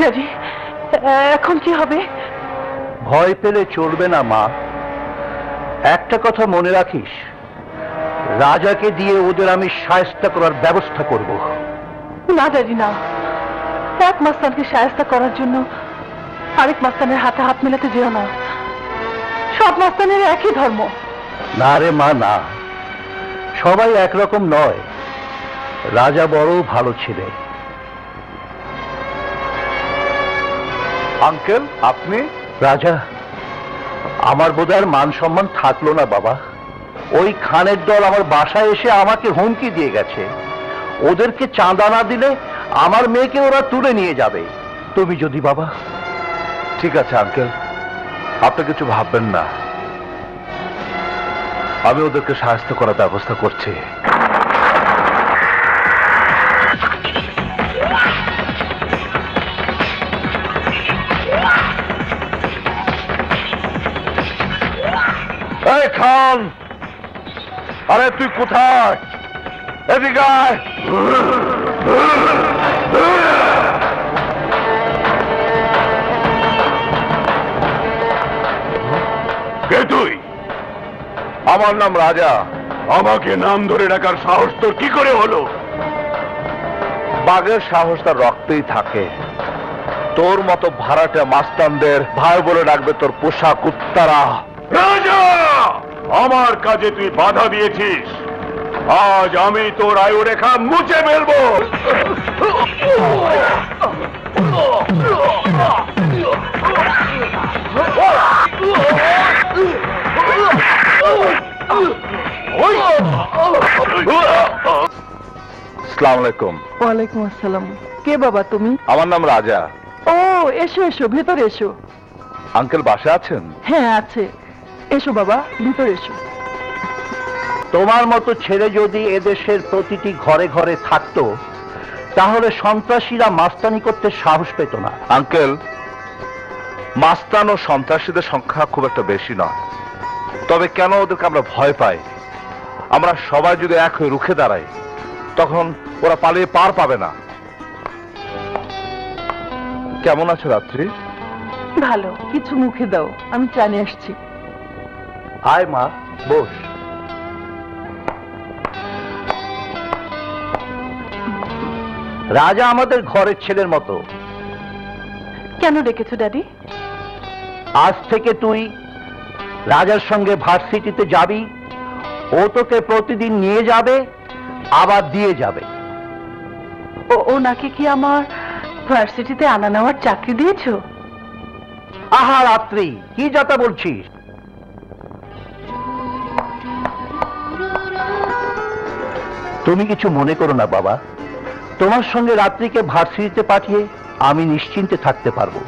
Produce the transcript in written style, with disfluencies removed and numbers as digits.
Daddy, এখন কি হবে? ভয় পেলে চলবে না মা। একটা কথা মনে রাখিস, রাজাকে দিয়ে ওদের আমি শায়েস্তা করার ব্যবস্থা করব। না ড্যাডি না, এক মাস্তানকে শায়েস্তা করার জন্য আরেক মাস্তানের হাতে হাত মেলাতে যেও না। সব মাস্তানের একই ধর্ম। না রে মা, না, সবাই একরকম নয়। রাজা বড় ভালো ছেলে। আঙ্কেল, আপনি? রাজা, আমার বোধহয় মান সম্মান থাকলো না বাবা। ওই খানের দল আমার বাসায় এসে আমাকে হুমকি দিয়ে গেছে, ওদেরকে চাঁদা না দিলে আমার মেয়েকে ওরা তুলে নিয়ে যাবে। তুমি যদি বাবা। ঠিক আছে আঙ্কেল, আপনি কিছু ভাববেন না, আমি ওদেরকে সাহায্য করার ব্যবস্থা করছি। এই খান, আরে তুই কোথায়? এদিকে আয়। কে তুই? আমার নাম রাজা। আমাকে নাম ধরে ডাকার সাহস তোর কি করে হলো? বাঘের সাহস তার রক্তেই থাকে। তোর মতো ভাড়াটে মাস্তানদের ভাই বলে ডাকবে তোর পোষা কুত্তারা। রাজা, আমার কাজে তুই বাধা দিয়েছিস, আজ আমি তোর আয়ু রেখা মুছে ফেলবো। আসসালামু আলাইকুম। ওয়ালাইকুম আসসালাম। কে বাবা তুমি? আমার নাম রাজা। ও, এসো এসো, ভেতরে এসো। আঙ্কেল বাসা আছেন? হ্যাঁ আছে, এসো বাবা, ভিতরে এসো। তোমার মতো ছেলে যদি এদেশের প্রতিটি ঘরে ঘরে থাকতো, তাহলে সন্ত্রাসীরা মাস্তানি করতে সাহস পেত না। আঙ্কেল, মাস্তান ও সন্ত্রাসীদের সংখ্যা খুব একটা বেশি নয়, তবে কেন ওদেরকে আমরা ভয় পাই? আমরা সবাই যদি এক হয়ে রুখে দাঁড়াই, তখন ওরা পালিয়ে পার পাবে না। কেমন আছো রাত্রি? ভালো, কিছু মুখে দাও, আমি চা নিয়ে আসছি। আয় মা, বস। রাজা আমাদের ঘরের ছেলের মতো। কেন ডেকেছো ড্যাডি? আজ থেকে তুই রাজার সঙ্গে ভার্সিটিতে যাবি। ও তোকে প্রতিদিন নিয়ে যাবে, আবার দিয়ে যাবে। ওনাকে কি আমার ভার্সিটিতে আনা নেওয়ার চাকরি দিয়েছো? আহা রাত্রি, কি যাতা বলছিস? তুমি কিছু মনে করো না বাবা, তোমার সঙ্গে রাত্রিকে ভার্সিটিতে পাঠিয়ে আমি নিশ্চিন্তে থাকতে পারবো।